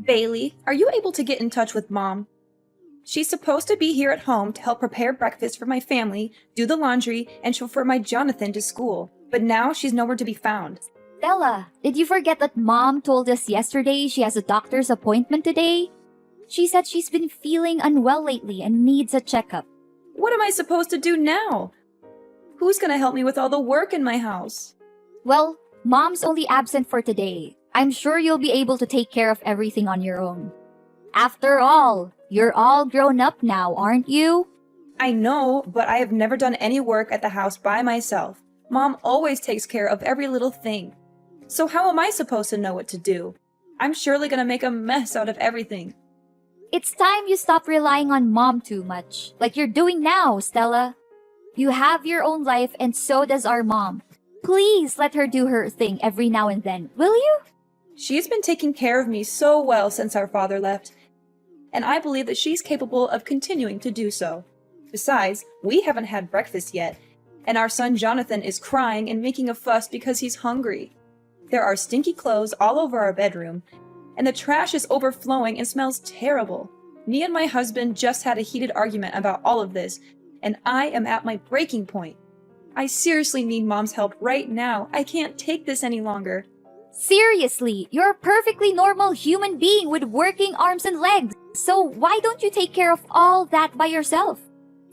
Bailey, are you able to get in touch with Mom? She's supposed to be here at home to help prepare breakfast for my family, do the laundry, and chauffeur my Jonathan to school. But now she's nowhere to be found. Stella, did you forget that Mom told us yesterday she has a doctor's appointment today? She said she's been feeling unwell lately and needs a checkup. What am I supposed to do now? Who's gonna help me with all the work in my house? Well, Mom's only absent for today. I'm sure you'll be able to take care of everything on your own. After all, you're all grown up now, aren't you? I know, but I have never done any work at the house by myself. Mom always takes care of every little thing. So how am I supposed to know what to do? I'm surely gonna make a mess out of everything. It's time you stop relying on Mom too much, like you're doing now, Stella. You have your own life and so does our mom. Please let her do her thing every now and then, will you? She's been taking care of me so well since our father left, and I believe that she's capable of continuing to do so. Besides, we haven't had breakfast yet, and our son Jonathan is crying and making a fuss because he's hungry. There are stinky clothes all over our bedroom, and the trash is overflowing and smells terrible. Me and my husband just had a heated argument about all of this, and I am at my breaking point. I seriously need Mom's help right now. I can't take this any longer. Seriously, you're a perfectly normal human being with working arms and legs. So why don't you take care of all that by yourself?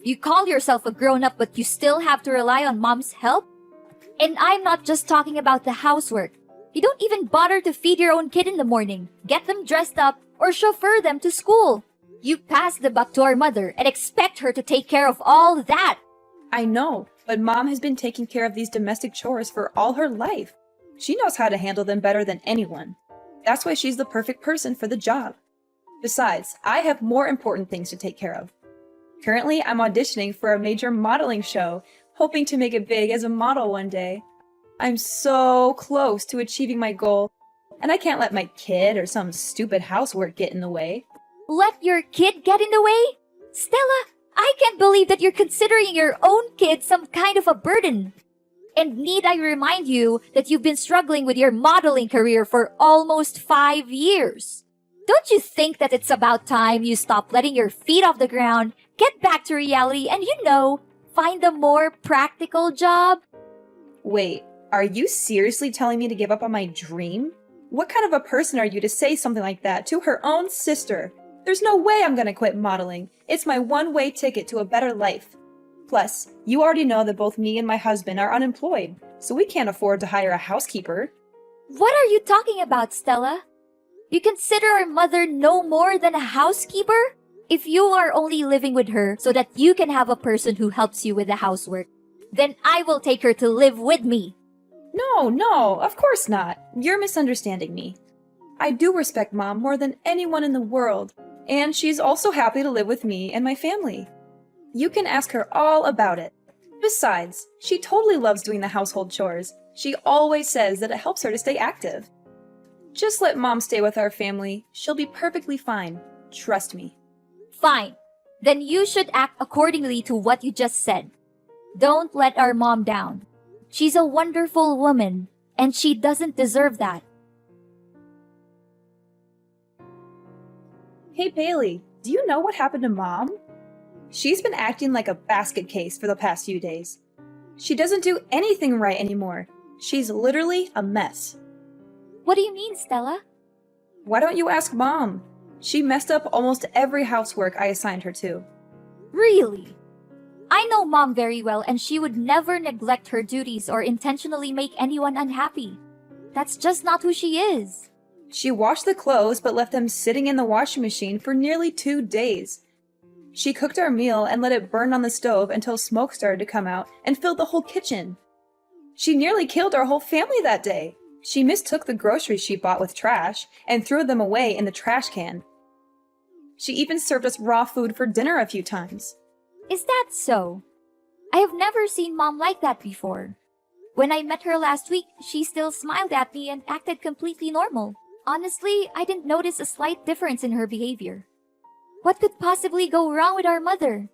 You call yourself a grown-up, but you still have to rely on Mom's help? And I'm not just talking about the housework. You don't even bother to feed your own kid in the morning, get them dressed up, or chauffeur them to school. You pass the buck to our mother and expect her to take care of all that. I know, but Mom has been taking care of these domestic chores for all her life. She knows how to handle them better than anyone. That's why she's the perfect person for the job. Besides, I have more important things to take care of. Currently, I'm auditioning for a major modeling show, hoping to make it big as a model one day. I'm so close to achieving my goal, and I can't let my kid or some stupid housework get in the way. Let your kid get in the way? Stella, I can't believe that you're considering your own kid some kind of a burden. And need I remind you that you've been struggling with your modeling career for almost 5 years? Don't you think that it's about time you stop letting your feet off the ground, get back to reality, and find a more practical job? Wait, are you seriously telling me to give up on my dream? What kind of a person are you to say something like that to her own sister? There's no way I'm gonna quit modeling. It's my one-way ticket to a better life. Plus, you already know that both me and my husband are unemployed, so we can't afford to hire a housekeeper. What are you talking about, Stella? You consider our mother no more than a housekeeper? If you are only living with her so that you can have a person who helps you with the housework, then I will take her to live with me. No, of course not. You're misunderstanding me. I do respect Mom more than anyone in the world, and she's also happy to live with me and my family. You can ask her all about it. Besides, she totally loves doing the household chores. She always says that it helps her to stay active. Just let Mom stay with our family. She'll be perfectly fine. Trust me. Fine. Then you should act accordingly to what you just said. Don't let our mom down. She's a wonderful woman, and she doesn't deserve that. Hey Bailey, do you know what happened to Mom? She's been acting like a basket case for the past few days. She doesn't do anything right anymore. She's literally a mess. What do you mean, Stella? Why don't you ask Mom? She messed up almost every housework I assigned her to. Really? I know Mom very well, and she would never neglect her duties or intentionally make anyone unhappy. That's just not who she is. She washed the clothes but left them sitting in the washing machine for nearly 2 days. She cooked our meal and let it burn on the stove until smoke started to come out and filled the whole kitchen. She nearly killed our whole family that day. She mistook the groceries she bought with trash and threw them away in the trash can. She even served us raw food for dinner a few times. Is that so? I have never seen Mom like that before. When I met her last week, she still smiled at me and acted completely normal. Honestly, I didn't notice a slight difference in her behavior. What could possibly go wrong with our mother?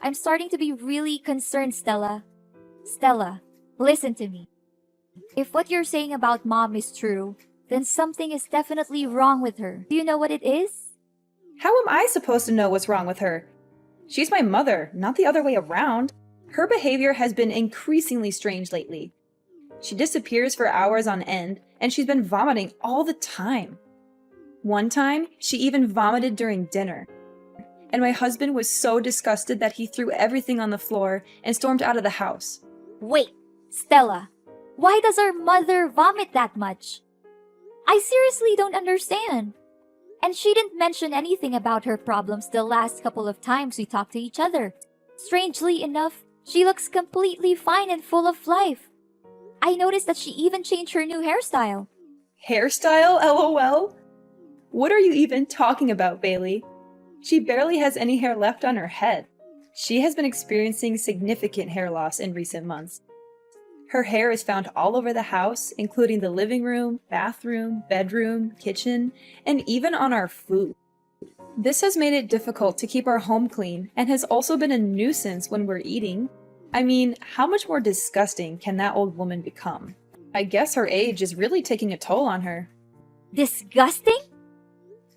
I'm starting to be really concerned, Stella. Stella, listen to me. If what you're saying about Mom is true, then something is definitely wrong with her. Do you know what it is? How am I supposed to know what's wrong with her? She's my mother, not the other way around. Her behavior has been increasingly strange lately. She disappears for hours on end, and she's been vomiting all the time. One time, she even vomited during dinner. And my husband was so disgusted that he threw everything on the floor and stormed out of the house. Wait, Stella, why does our mother vomit that much? I seriously don't understand. And she didn't mention anything about her problems the last couple of times we talked to each other. Strangely enough, she looks completely fine and full of life. I noticed that she even changed her new hairstyle. Hairstyle, LOL? What are you even talking about, Bailey? She barely has any hair left on her head. She has been experiencing significant hair loss in recent months. Her hair is found all over the house, including the living room, bathroom, bedroom, kitchen, and even on our food. This has made it difficult to keep our home clean and has also been a nuisance when we're eating. I mean, how much more disgusting can that old woman become? I guess her age is really taking a toll on her. Disgusting?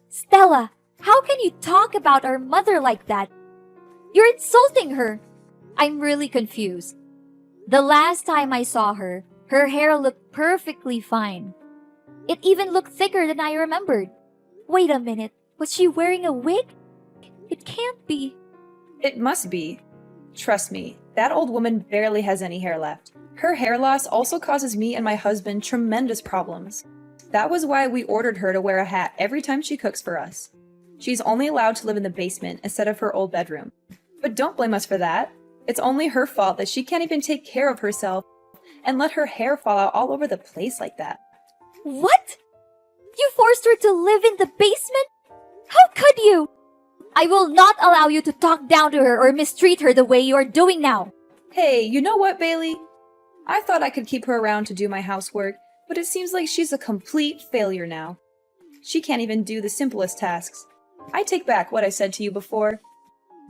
Stella, how can you talk about our mother like that? You're insulting her. I'm really confused. The last time I saw her, her hair looked perfectly fine. It even looked thicker than I remembered. Wait a minute, was she wearing a wig? It can't be. It must be. Trust me, that old woman barely has any hair left. Her hair loss also causes me and my husband tremendous problems. That was why we ordered her to wear a hat every time she cooks for us. She's only allowed to live in the basement instead of her old bedroom. But don't blame us for that. It's only her fault that she can't even take care of herself and let her hair fall out all over the place like that. What? You forced her to live in the basement? How could you? I will not allow you to talk down to her or mistreat her the way you are doing now. Hey, you know what, Bailey? I thought I could keep her around to do my housework, but it seems like she's a complete failure now. She can't even do the simplest tasks. I take back what I said to you before.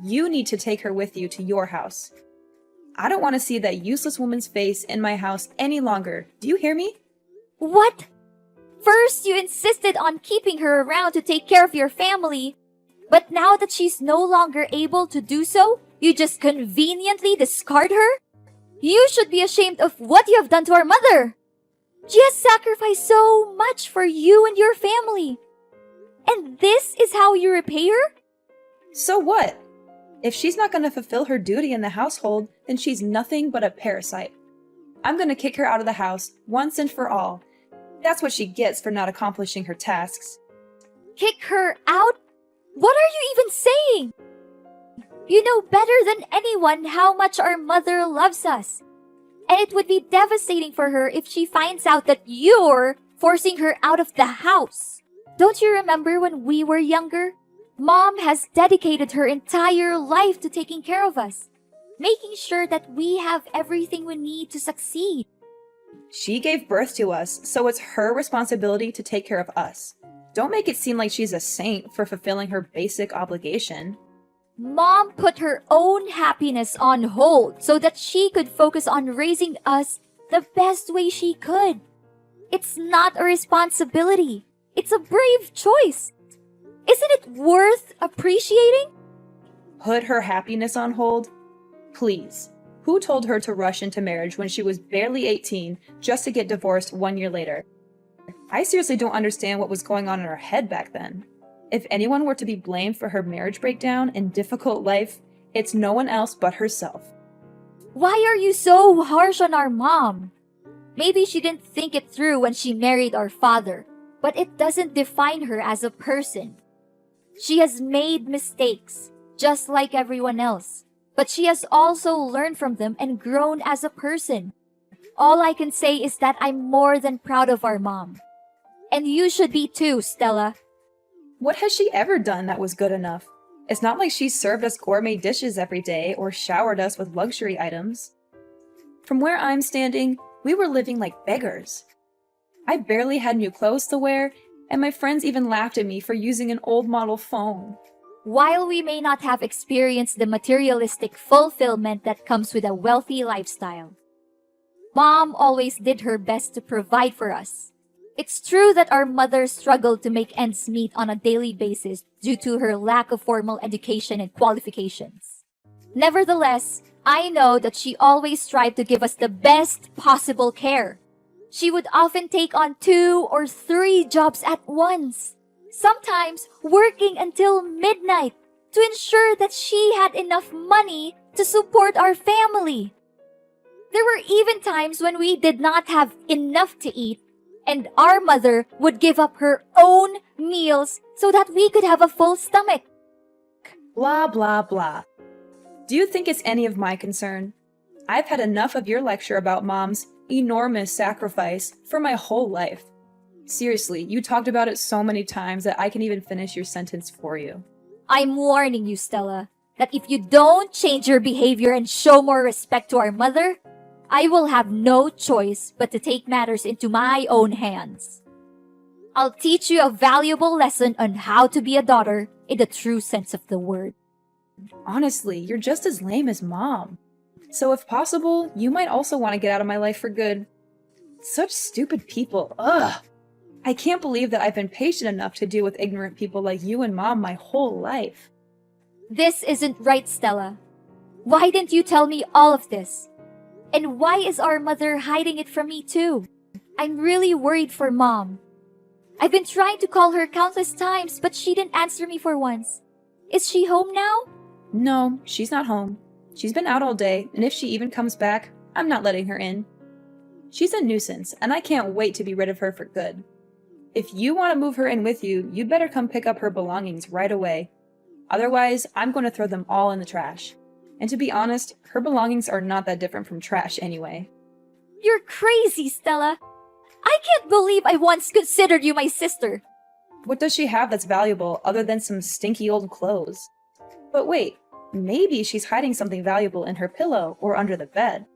You need to take her with you to your house. I don't want to see that useless woman's face in my house any longer. Do you hear me? What? First, you insisted on keeping her around to take care of your family. But now that she's no longer able to do so, you just conveniently discard her? You should be ashamed of what you have done to our mother. She has sacrificed so much for you and your family. And this is how you repay her? So what? If she's not going to fulfill her duty in the household, then she's nothing but a parasite. I'm going to kick her out of the house once and for all. That's what she gets for not accomplishing her tasks. Kick her out? What are you even saying? You know better than anyone how much our mother loves us. And it would be devastating for her if she finds out that you're forcing her out of the house. Don't you remember when we were younger? Mom has dedicated her entire life to taking care of us, making sure that we have everything we need to succeed. She gave birth to us, so it's her responsibility to take care of us. Don't make it seem like she's a saint for fulfilling her basic obligation. Mom put her own happiness on hold so that she could focus on raising us the best way she could. It's not a responsibility. It's a brave choice. Isn't it worth appreciating? Put her happiness on hold? Please. Who told her to rush into marriage when she was barely 18 just to get divorced 1 year later? I seriously don't understand what was going on in her head back then. If anyone were to be blamed for her marriage breakdown and difficult life, it's no one else but herself. Why are you so harsh on our mom? Maybe she didn't think it through when she married our father, but it doesn't define her as a person. She has made mistakes, just like everyone else, but she has also learned from them and grown as a person. All I can say is that I'm more than proud of our mom. And you should be too, Stella. What has she ever done that was good enough? It's not like she served us gourmet dishes every day or showered us with luxury items. From where I'm standing, we were living like beggars. I barely had new clothes to wear, and my friends even laughed at me for using an old model phone. While we may not have experienced the materialistic fulfillment that comes with a wealthy lifestyle, Mom always did her best to provide for us. It's true that our mother struggled to make ends meet on a daily basis due to her lack of formal education and qualifications. Nevertheless, I know that she always tried to give us the best possible care. She would often take on 2 or 3 jobs at once, sometimes working until midnight to ensure that she had enough money to support our family. There were even times when we did not have enough to eat, and our mother would give up her own meals so that we could have a full stomach. Blah, blah, blah. Do you think it's any of my concern? I've had enough of your lecture about Mom's enormous sacrifice for my whole life. Seriously, you talked about it so many times that I can even finish your sentence for you. I'm warning you, Stella, that if you don't change your behavior and show more respect to our mother, I will have no choice but to take matters into my own hands. I'll teach you a valuable lesson on how to be a daughter in the true sense of the word. Honestly, you're just as lame as Mom. So if possible, you might also want to get out of my life for good. Such stupid people, ugh! I can't believe that I've been patient enough to deal with ignorant people like you and Mom my whole life. This isn't right, Stella. Why didn't you tell me all of this? And why is our mother hiding it from me too? I'm really worried for Mom. I've been trying to call her countless times, but she didn't answer me for once. Is she home now? No, she's not home. She's been out all day, and if she even comes back, I'm not letting her in. She's a nuisance, and I can't wait to be rid of her for good. If you want to move her in with you, you'd better come pick up her belongings right away. Otherwise, I'm going to throw them all in the trash. And to be honest, her belongings are not that different from trash anyway. You're crazy, Stella. I can't believe I once considered you my sister. What does she have that's valuable other than some stinky old clothes? But wait, maybe she's hiding something valuable in her pillow or under the bed.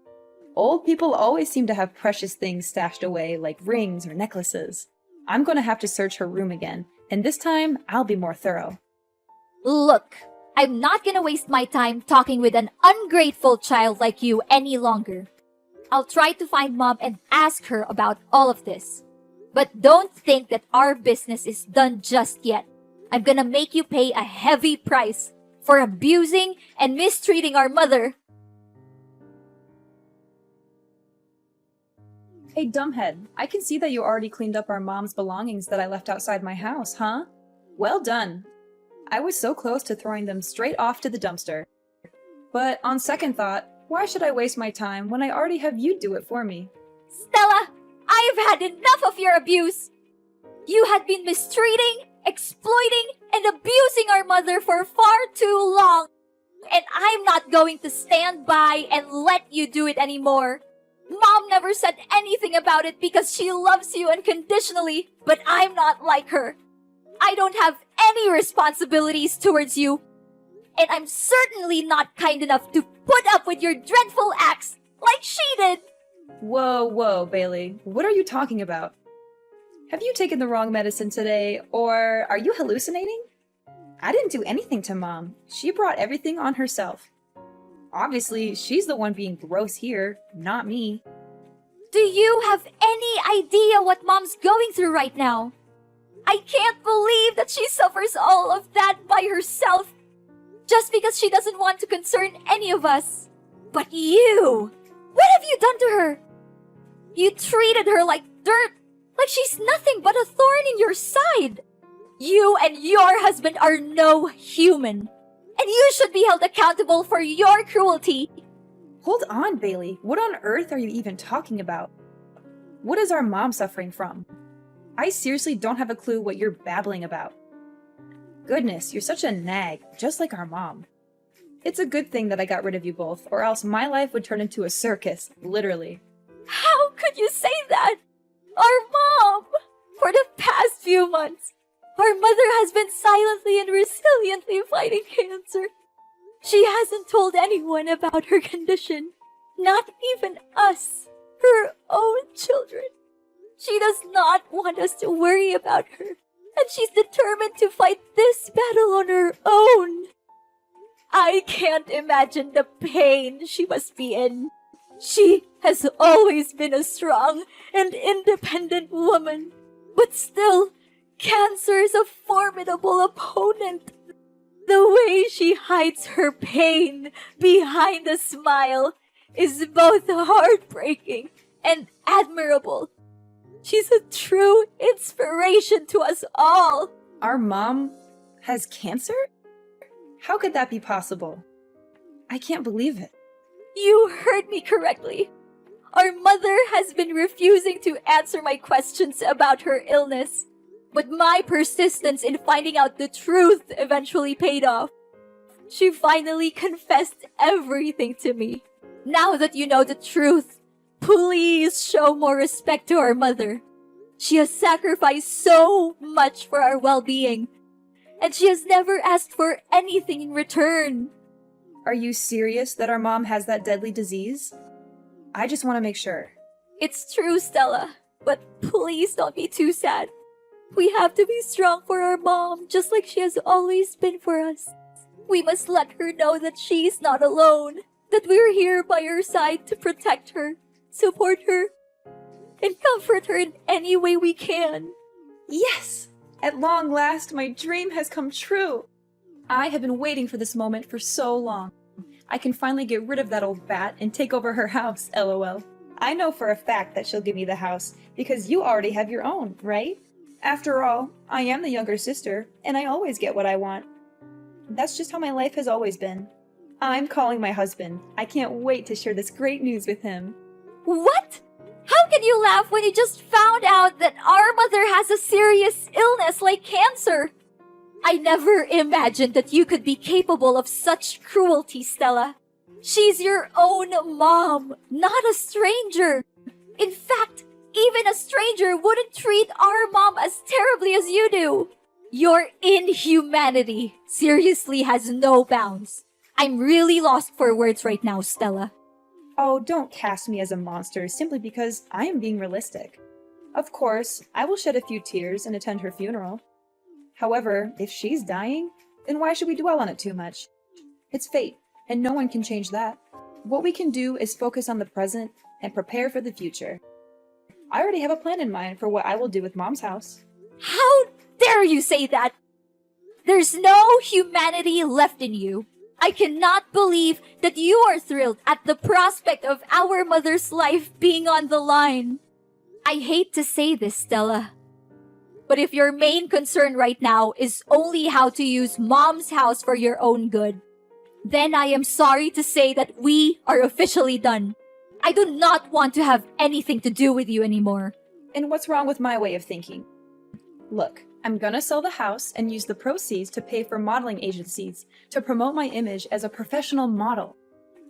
Old people always seem to have precious things stashed away, like rings or necklaces. I'm going to have to search her room again, and this time I'll be more thorough. Look, I'm not gonna waste my time talking with an ungrateful child like you any longer. I'll try to find Mom and ask her about all of this. But don't think that our business is done just yet. I'm gonna make you pay a heavy price for abusing and mistreating our mother. Hey, dumbhead, I can see that you already cleaned up our Mom's belongings that I left outside my house, huh? Well done. I was so close to throwing them straight off to the dumpster. But on second thought, why should I waste my time when I already have you do it for me? Stella, I've had enough of your abuse. You had been mistreating, exploiting, and abusing our mother for far too long. And I'm not going to stand by and let you do it anymore. Mom never said anything about it because she loves you unconditionally, but I'm not like her. I don't have any responsibilities towards you. And I'm certainly not kind enough to put up with your dreadful acts like she did. Whoa, Bailey. What are you talking about? Have you taken the wrong medicine today, or are you hallucinating? I didn't do anything to Mom. She brought everything on herself. Obviously, she's the one being gross here, not me. Do you have any idea what Mom's going through right now? I can't believe that she suffers all of that by herself just because she doesn't want to concern any of us. But you, what have you done to her? You treated her like dirt, like she's nothing but a thorn in your side. You and your husband are no human, and you should be held accountable for your cruelty. Hold on, Bailey. What on earth are you even talking about? What is our Mom suffering from? I seriously don't have a clue what you're babbling about. Goodness, you're such a nag, just like our Mom. It's a good thing that I got rid of you both, or else my life would turn into a circus, literally. How could you say that? Our Mom! For the past few months, our mother has been silently and resiliently fighting cancer. She hasn't told anyone about her condition, not even us, her own children. She does not want us to worry about her, and she's determined to fight this battle on her own. I can't imagine the pain she must be in. She has always been a strong and independent woman, But still, cancer is a formidable opponent. The way she hides her pain behind a smile is both heartbreaking and admirable. She's a true inspiration to us all. Our mom has cancer? How could that be possible? I can't believe it. You heard me correctly. Our mother has been refusing to answer my questions about her illness. But my persistence in finding out the truth eventually paid off. She finally confessed everything to me. Now that you know the truth, please show more respect to our mother. She has sacrificed so much for our well-being, and she has never asked for anything in return. Are you serious that our mom has that deadly disease? I just want to make sure. It's true, Stella, but please don't be too sad. We have to be strong for our mom, just like she has always been for us. We must let her know that she's not alone, that we're here by her side to protect her, support her, and comfort her in any way we can. Yes! At long last, my dream has come true. I have been waiting for this moment for so long. I can finally get rid of that old bat and take over her house, lol. I know for a fact that she'll give me the house, because you already have your own, right? After all, I am the younger sister, and I always get what I want. That's just how my life has always been. I'm calling my husband. I can't wait to share this great news with him. What? How can you laugh when you just found out that our mother has a serious illness like cancer? I never imagined that you could be capable of such cruelty, Stella. She's your own mom, not a stranger. In fact, even a stranger wouldn't treat our mom as terribly as you do. Your inhumanity seriously has no bounds. I'm really lost for words right now, Stella. Oh, don't cast me as a monster simply because I am being realistic. Of course, I will shed a few tears and attend her funeral. However, if she's dying, then why should we dwell on it too much? It's fate, and no one can change that. What we can do is focus on the present and prepare for the future. I already have a plan in mind for what I will do with Mom's house. How dare you say that? There's no humanity left in you. I cannot believe that you are thrilled at the prospect of our mother's life being on the line. I hate to say this, Stella, but if your main concern right now is only how to use Mom's house for your own good, then I am sorry to say that we are officially done. I do not want to have anything to do with you anymore. And what's wrong with my way of thinking? Look, I'm gonna sell the house and use the proceeds to pay for modeling agencies to promote my image as a professional model.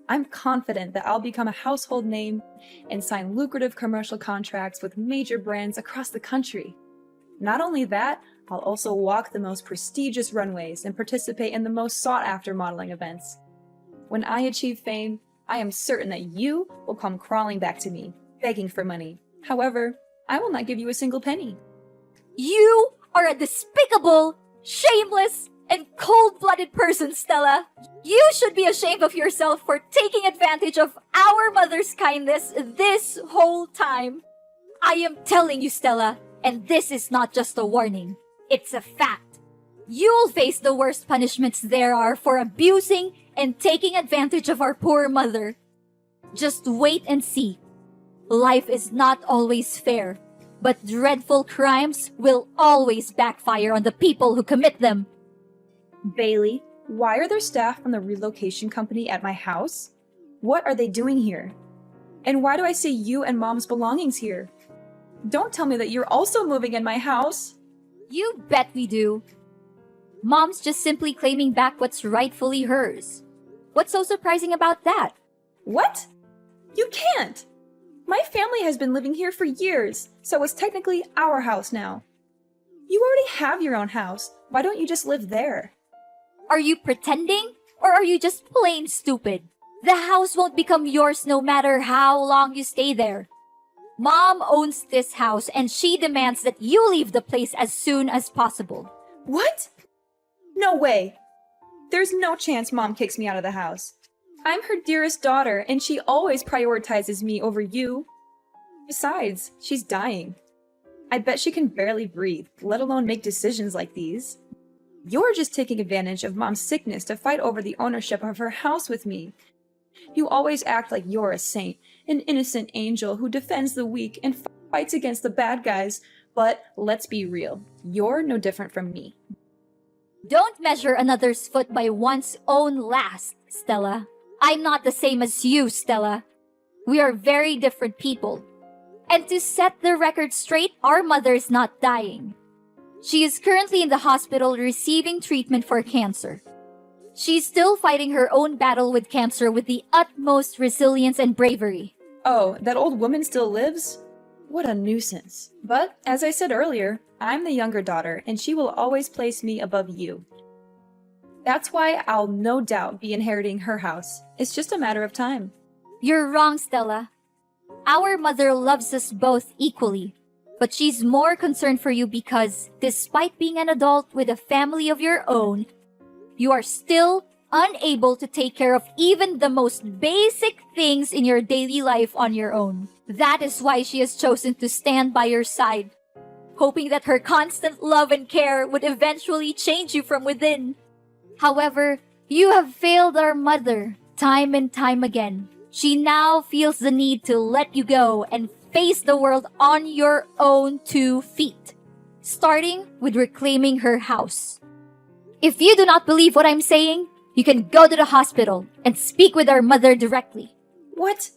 I'm confident that I'll become a household name and sign lucrative commercial contracts with major brands across the country. Not only that, I'll also walk the most prestigious runways and participate in the most sought-after modeling events. When I achieve fame, I am certain that you will come crawling back to me, begging for money. However, I will not give you a single penny. You are a despicable, shameless, and cold-blooded person, Stella. You should be ashamed of yourself for taking advantage of our mother's kindness this whole time. I am telling you, Stella, and this is not just a warning. It's a fact. You'll face the worst punishments there are for abusing and taking advantage of our poor mother. Just wait and see. Life is not always fair, but dreadful crimes will always backfire on the people who commit them. Bailey, why are there staff from the relocation company at my house? What are they doing here? And why do I see you and Mom's belongings here? Don't tell me that you're also moving in my house. You bet we do. Mom's just simply claiming back what's rightfully hers. What's so surprising about that? What? You can't! My family has been living here for years, so it's technically our house now. You already have your own house. Why don't you just live there? Are you pretending? Or are you just plain stupid? The house won't become yours no matter how long you stay there. Mom owns this house and she demands that you leave the place as soon as possible. What? No way! There's no chance Mom kicks me out of the house. I'm her dearest daughter, and she always prioritizes me over you. Besides, she's dying. I bet she can barely breathe, let alone make decisions like these. You're just taking advantage of Mom's sickness to fight over the ownership of her house with me. You always act like you're a saint, an innocent angel who defends the weak and fights against the bad guys, but let's be real, you're no different from me. Don't measure another's foot by one's own last, Stella. I'm not the same as you, Stella. We are very different people. And to set the record straight, our mother is not dying. She is currently in the hospital receiving treatment for cancer. She's still fighting her own battle with cancer with the utmost resilience and bravery. Oh, that old woman still lives? What a nuisance. But, as I said earlier, I'm the younger daughter, and she will always place me above you. That's why I'll no doubt be inheriting her house. It's just a matter of time. You're wrong, Stella. Our mother loves us both equally, but she's more concerned for you because, despite being an adult with a family of your own, you are still unable to take care of even the most basic things in your daily life on your own. That is why she has chosen to stand by your side, hoping that her constant love and care would eventually change you from within. However, you have failed our mother time and time again. She now feels the need to let you go and face the world on your own 2 feet, starting with reclaiming her house. If you do not believe what I'm saying, you can go to the hospital and speak with our mother directly. What?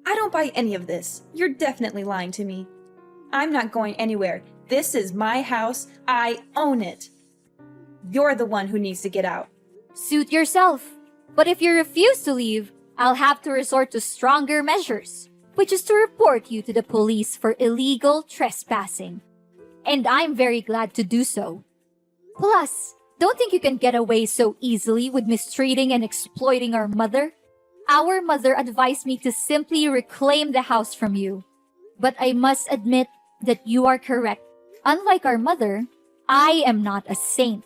I don't buy any of this. You're definitely lying to me. I'm not going anywhere. This is my house. I own it. You're the one who needs to get out. Suit yourself. But if you refuse to leave, I'll have to resort to stronger measures, which is to report you to the police for illegal trespassing. And I'm very glad to do so. Plus, don't think you can get away so easily with mistreating and exploiting our mother. Our mother advised me to simply reclaim the house from you. But I must admit that you are correct. Unlike our mother, I am not a saint.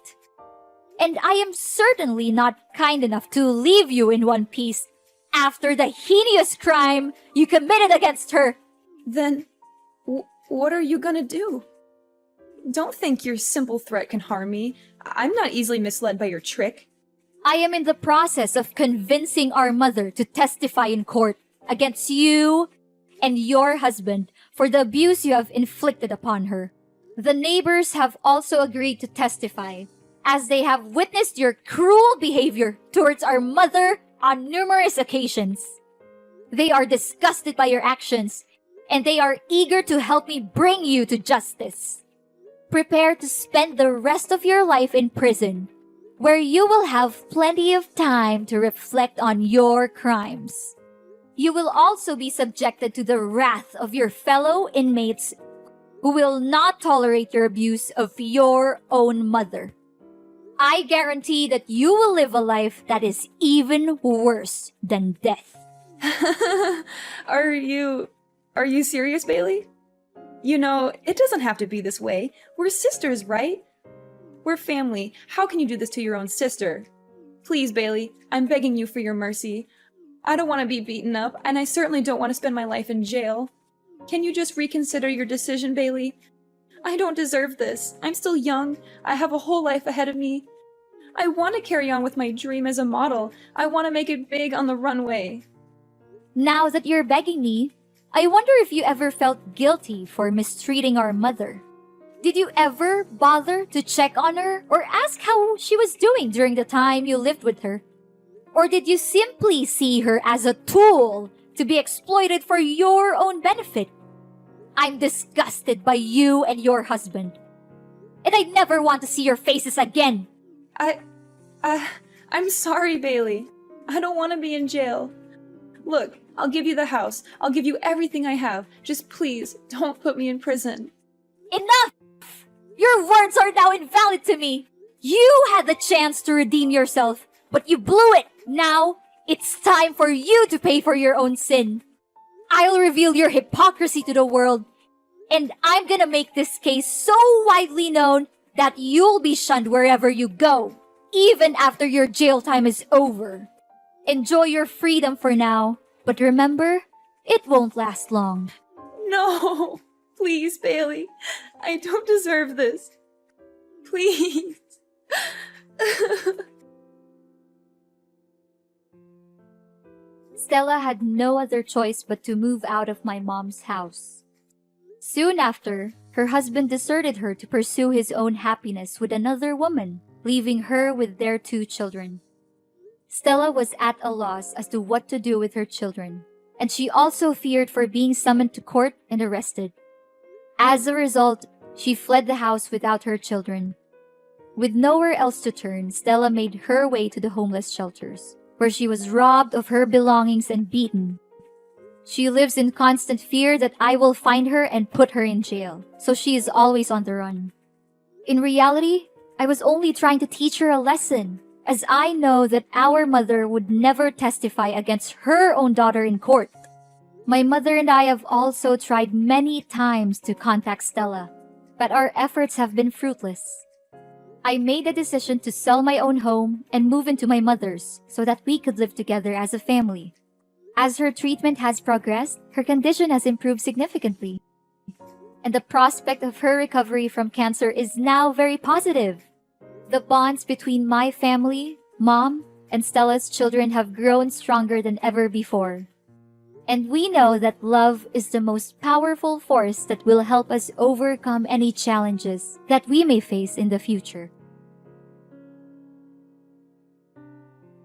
And I am certainly not kind enough to leave you in one piece after the heinous crime you committed against her. Then, what are you gonna do? Don't think your simple threat can harm me. I'm not easily misled by your trick. I am in the process of convincing our mother to testify in court against you and your husband for the abuse you have inflicted upon her. The neighbors have also agreed to testify, as they have witnessed your cruel behavior towards our mother on numerous occasions. They are disgusted by your actions, and they are eager to help me bring you to justice. Prepare to spend the rest of your life in prison, where you will have plenty of time to reflect on your crimes. You will also be subjected to the wrath of your fellow inmates who will not tolerate your abuse of your own mother. I guarantee that you will live a life that is even worse than death. Are you serious, Bailey? You know, it doesn't have to be this way. We're sisters, right? We're family. How can you do this to your own sister? Please, Bailey, I'm begging you for your mercy. I don't want to be beaten up, and I certainly don't want to spend my life in jail. Can you just reconsider your decision, Bailey? I don't deserve this. I'm still young. I have a whole life ahead of me. I want to carry on with my dream as a model. I want to make it big on the runway. Now that you're begging me, I wonder if you ever felt guilty for mistreating our mother. Did you ever bother to check on her or ask how she was doing during the time you lived with her? Or did you simply see her as a tool to be exploited for your own benefit? I'm disgusted by you and your husband. And I never want to see your faces again. I'm sorry, Bailey. I don't want to be in jail. Look, I'll give you the house. I'll give you everything I have. Just please, don't put me in prison. Enough! Your words are now invalid to me. You had the chance to redeem yourself, but you blew it. Now, it's time for you to pay for your own sin. I'll reveal your hypocrisy to the world, and I'm gonna make this case so widely known that you'll be shunned wherever you go, even after your jail time is over. Enjoy your freedom for now, but remember, it won't last long. No, Please, Bailey. I don't deserve this. Please. Stella had no other choice but to move out of my mom's house. Soon after, her husband deserted her to pursue his own happiness with another woman, leaving her with their 2 children. Stella was at a loss as to what to do with her children, and she also feared for being summoned to court and arrested. As a result, she fled the house without her children. With nowhere else to turn, Stella made her way to the homeless shelters, where she was robbed of her belongings and beaten. She lives in constant fear that I will find her and put her in jail, so she is always on the run. In reality, I was only trying to teach her a lesson, as I know that our mother would never testify against her own daughter in court. My mother and I have also tried many times to contact Stella, but our efforts have been fruitless. I made the decision to sell my own home and move into my mother's so that we could live together as a family. As her treatment has progressed, her condition has improved significantly, and the prospect of her recovery from cancer is now very positive. The bonds between my family, Mom, and Stella's children have grown stronger than ever before. And we know that love is the most powerful force that will help us overcome any challenges that we may face in the future.